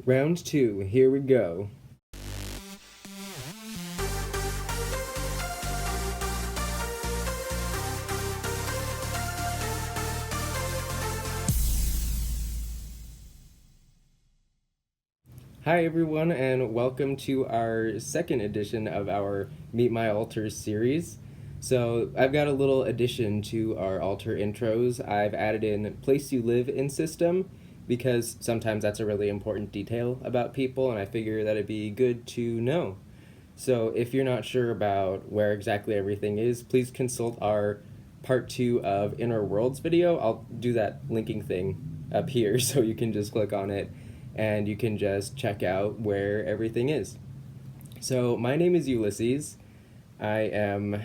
Round two, here we go. Hi everyone, and welcome to our second edition of our Meet My Alters series. So I've got a little addition to our altar intros. I've added in place you live in system because sometimes that's a really important detail about people, and I figure that it'd be good to know. So if you're not sure about where exactly everything is, please consult our part two of Inner Worlds video. I'll do that linking thing up here so you can just click on it and you can just check out where everything is. So my name is Ulysses. I am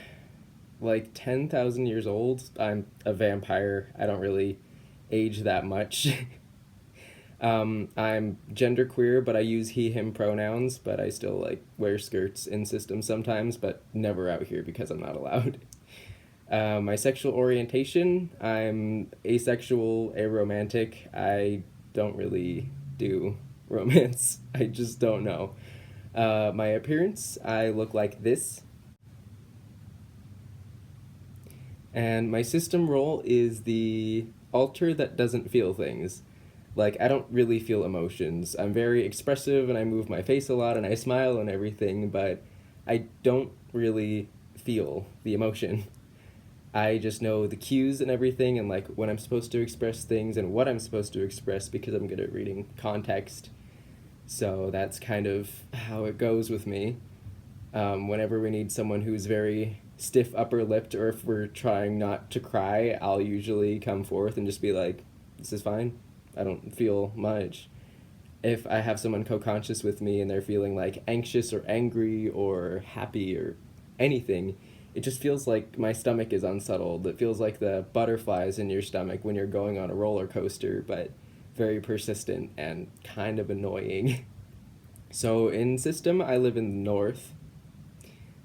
like 10,000 years old. I'm a vampire. I don't really age that much. I'm genderqueer, but I use he, him pronouns, but I still like wear skirts in systems sometimes, but never out here because I'm not allowed. My sexual orientation, I'm asexual, aromantic. I don't really do romance. I just don't know. My appearance, I look like this. And my system role is the alter that doesn't feel things. Like, I don't really feel emotions. I'm very expressive and I move my face a lot and I smile and everything, but I don't really feel the emotion. I just know the cues and everything and like when I'm supposed to express things and what I'm supposed to express because I'm good at reading context. So that's kind of how it goes with me. Whenever we need someone who's very stiff upper lipped or if we're trying not to cry, I'll usually come forth and just be like, this is fine. I don't feel much. If I have someone co-conscious with me and they're feeling like anxious or angry or happy or anything, it just feels like my stomach is unsettled. It feels like the butterflies in your stomach when you're going on a roller coaster, but very persistent and kind of annoying. So in system, I live in the north.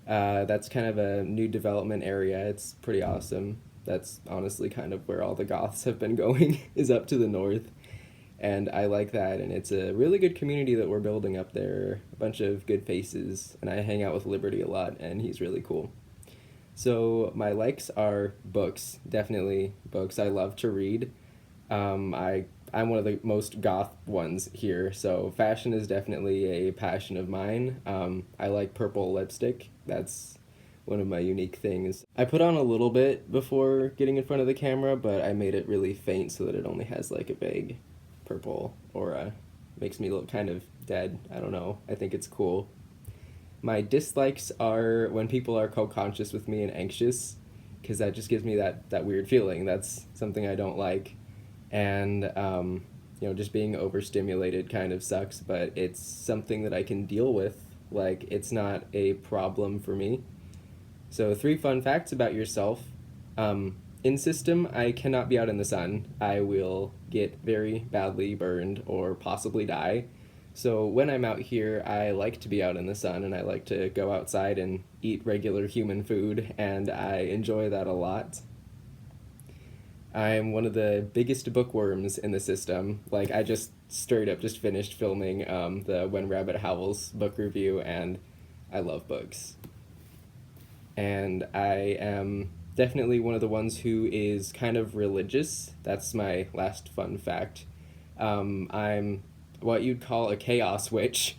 That's kind of a new development area. It's pretty awesome. That's honestly kind of where all the goths have been going, is up to the north. And I like that, and it's a really good community that we're building up there. A bunch of good faces, and I hang out with Liberty a lot, and he's really cool. So my likes are books, definitely books. I love to read. I'm one of the most goth ones here, so fashion is definitely a passion of mine. I like purple lipstick. That's one of my unique things. I put on a little bit before getting in front of the camera, but I made it really faint so that it only has like a vague purple aura. Makes me look kind of dead. I don't know. I think it's cool. My dislikes are when people are co-conscious with me and anxious, because that just gives me that weird feeling. That's something I don't like. And, just being overstimulated kind of sucks, but it's something that I can deal with. Like, it's not a problem for me. So, three fun facts about yourself. In system, I cannot be out in the sun. I will get very badly burned or possibly die. So when I'm out here, I like to be out in the sun and I like to go outside and eat regular human food, and I enjoy that a lot. I'm one of the biggest bookworms in the system. Like, I just straight up just finished filming the When Rabbit Howls book review, and I love books. And I am definitely one of the ones who is kind of religious. That's my last fun fact. I'm what you'd call a chaos witch.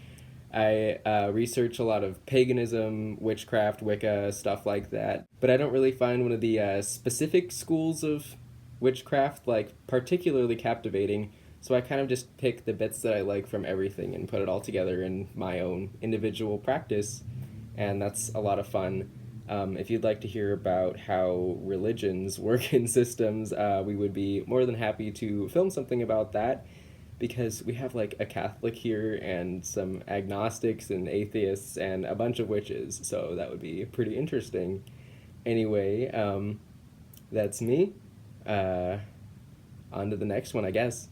I research a lot of paganism, witchcraft, Wicca, stuff like that. But I don't really find one of the specific schools of witchcraft like particularly captivating. So I kind of just pick the bits that I like from everything and put it all together in my own individual practice. And that's a lot of fun. If you'd like to hear about how religions work in systems, we would be more than happy to film something about that because we have like a Catholic here and some agnostics and atheists and a bunch of witches, so that would be pretty interesting. Anyway, that's me. Uh, On to the next one, I guess.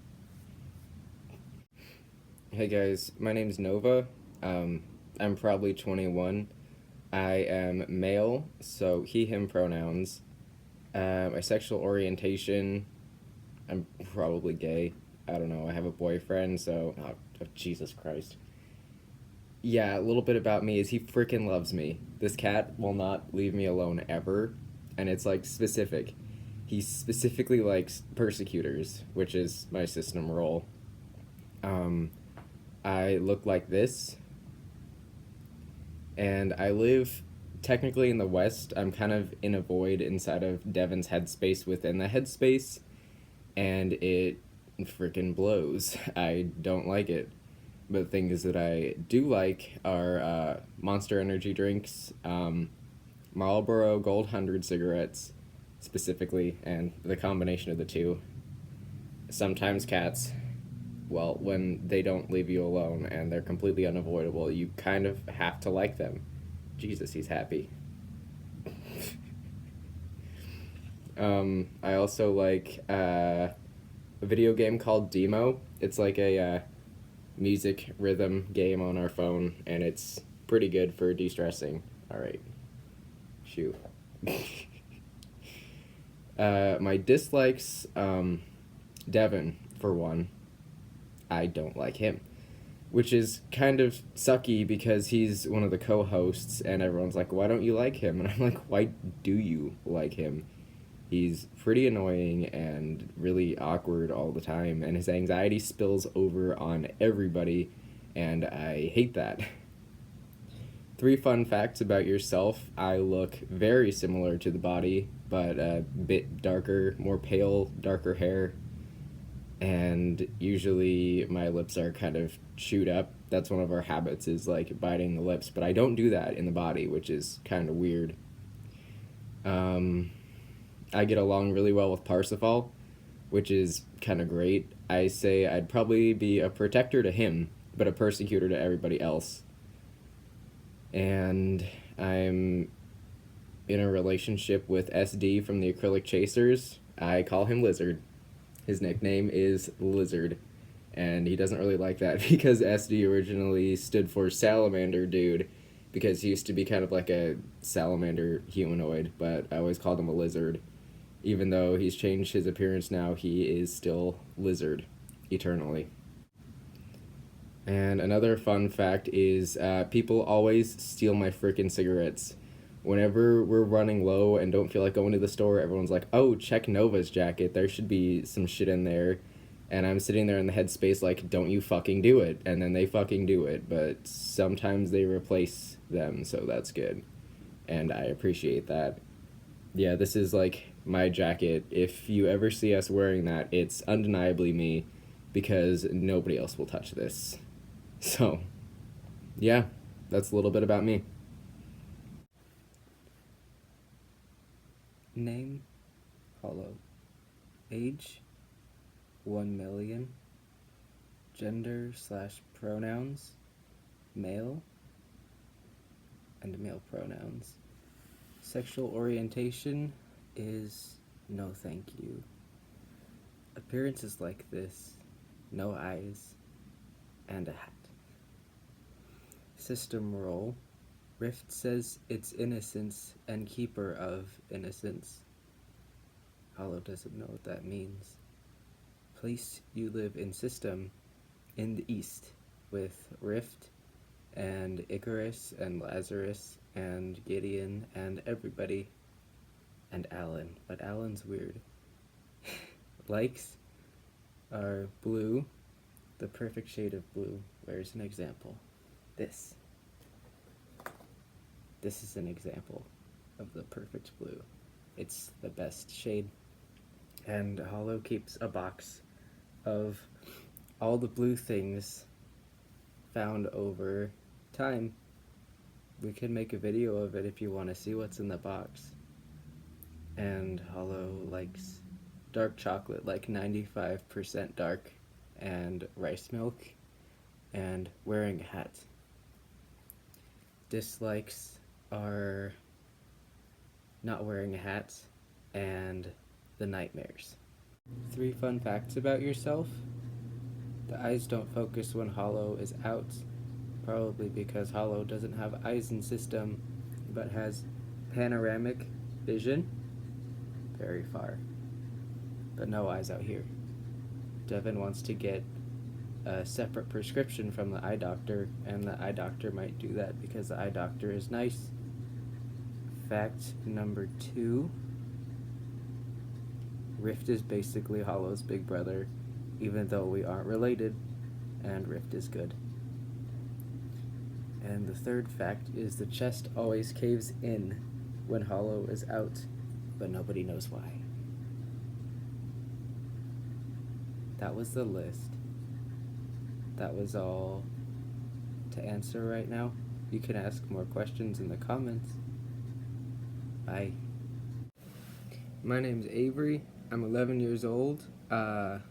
Hey guys, my name's Nova. I'm probably 21. I am male, so he, him pronouns. My sexual orientation, I'm probably gay. I don't know. I have a boyfriend, so Oh, Jesus Christ. Yeah, a little bit about me is he freaking loves me. This cat will not leave me alone ever, and it's like specific. He specifically likes persecutors, which is my system role. Um, I look like this, and I live technically in the West. I'm kind of in a void inside of Devin's headspace within the headspace, and it freaking blows. I don't like it. But things that I do like are Monster Energy drinks, Marlboro Gold 100 cigarettes, specifically, and the combination of the two. Sometimes cats, well, when they don't leave you alone and they're completely unavoidable, you kind of have to like them. Jesus, he's happy. I also like a video game called Demo. It's like a music rhythm game on our phone, and it's pretty good for de-stressing. All right. Shoot. My dislikes, Devin, for one. I don't like him, which is kind of sucky because he's one of the co-hosts, and everyone's like, why don't you like him? And I'm like, why do you like him? He's pretty annoying and really awkward all the time, and his anxiety spills over on everybody, and I hate that. 3 fun facts about yourself. I look very similar to the body, but a bit darker, more pale, darker hair, and usually my lips are kind of chewed up. That's one of our habits, is like biting the lips, but I don't do that in the body, which is kind of weird. I get along really well with Parsifal, which is kind of great. I say I'd probably be a protector to him, but a persecutor to everybody else. And I'm in a relationship with SD from the Acrylic Chasers. I call him Lizard. His nickname is Lizard, and he doesn't really like that because SD originally stood for Salamander Dude, because he used to be kind of like a salamander humanoid, but I always called him a lizard. Even though he's changed his appearance now, he is still Lizard, eternally. And another fun fact is people always steal my freaking cigarettes. Whenever we're running low and don't feel like going to the store, everyone's like, oh, check Nova's jacket. There should be some shit in there. And I'm sitting there in the headspace like, don't you fucking do it. And then they fucking do it. But sometimes they replace them, so that's good. And I appreciate that. Yeah, this is like my jacket. If you ever see us wearing that, it's undeniably me, because nobody else will touch this. So, yeah, that's a little bit about me. Name, Hollow. Age, 1 million. Gender/pronouns, male, and male pronouns. Sexual orientation is no thank you. Appearance is like this: no eyes and a hat. System role: Rift says it's innocence and keeper of innocence. Hollow doesn't know what that means. Place you live in system: in the east, with Rift and Icarus and Lazarus and Gideon and everybody, and Alan, but Alan's weird. Likes are blue, the perfect shade of blue. Where's an example? This is an example of the perfect blue. It's the best shade. And Hollow keeps a box of all the blue things found over time. We could make a video of it if you want to see what's in the box. And Hollow likes dark chocolate, like 95% dark, and rice milk, and wearing a hat. Dislikes are not wearing a hat and the nightmares. 3 fun facts about yourself. The eyes don't focus when Hollow is out, probably because Hollow doesn't have eyes in system, but has panoramic vision very far, but no eyes out here. Devin wants to get a separate prescription from the eye doctor, and the eye doctor might do that because the eye doctor is nice. Fact number 2, Rift is basically Hollow's big brother, even though we aren't related, and Rift is good. And the third fact is the chest always caves in when Hollow is out, but nobody knows why. That was the list. That was all to answer right now. You can ask more questions in the comments. Bye. My name's Avery. I'm 11 years old. I'm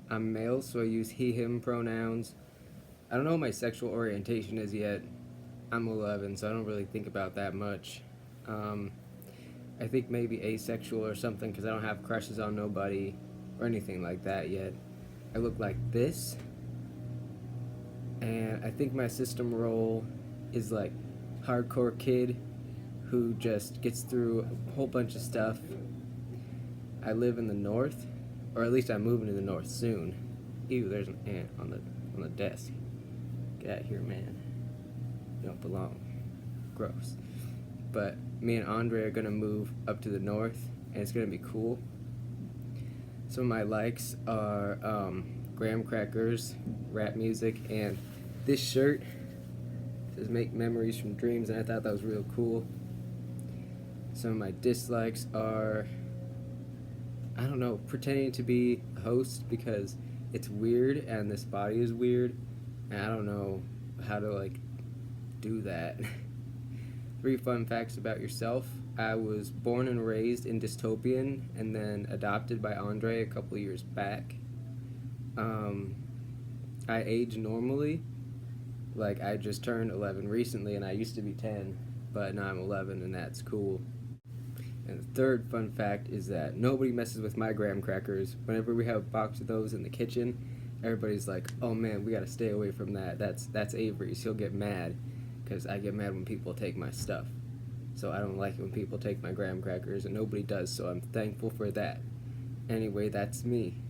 male, so I use he, him pronouns. I don't know what my sexual orientation is yet. I'm 11, so I don't really think about that much. I think maybe asexual or something because I don't have crushes on nobody or anything like that yet. I look like this, and I think my system role is like hardcore kid who just gets through a whole bunch of stuff. I live in the north, or at least I'm moving to the north soon. Ew, there's an ant on the desk. Get out of here, man. You don't belong. Gross. But me and Andre are gonna move up to the north, and it's gonna be cool. Some of my likes are graham crackers, rap music, and this shirt says "Make Memories from Dreams," and I thought that was real cool. Some of my dislikes are, I don't know, pretending to be a host because it's weird and this body is weird, and I don't know how to do that. 3 fun facts about yourself. I was born and raised in Dystopian and then adopted by Andre a couple years back. I age normally. I just turned 11 recently, and I used to be 10, but now I'm 11, and that's cool. And the third fun fact is that nobody messes with my graham crackers. Whenever we have a box of those in the kitchen, everybody's like, "Oh man, we gotta stay away from that. That's Avery's. He'll get mad," because I get mad when people take my stuff. So I don't like it when people take my graham crackers, and nobody does, so I'm thankful for that. Anyway, that's me.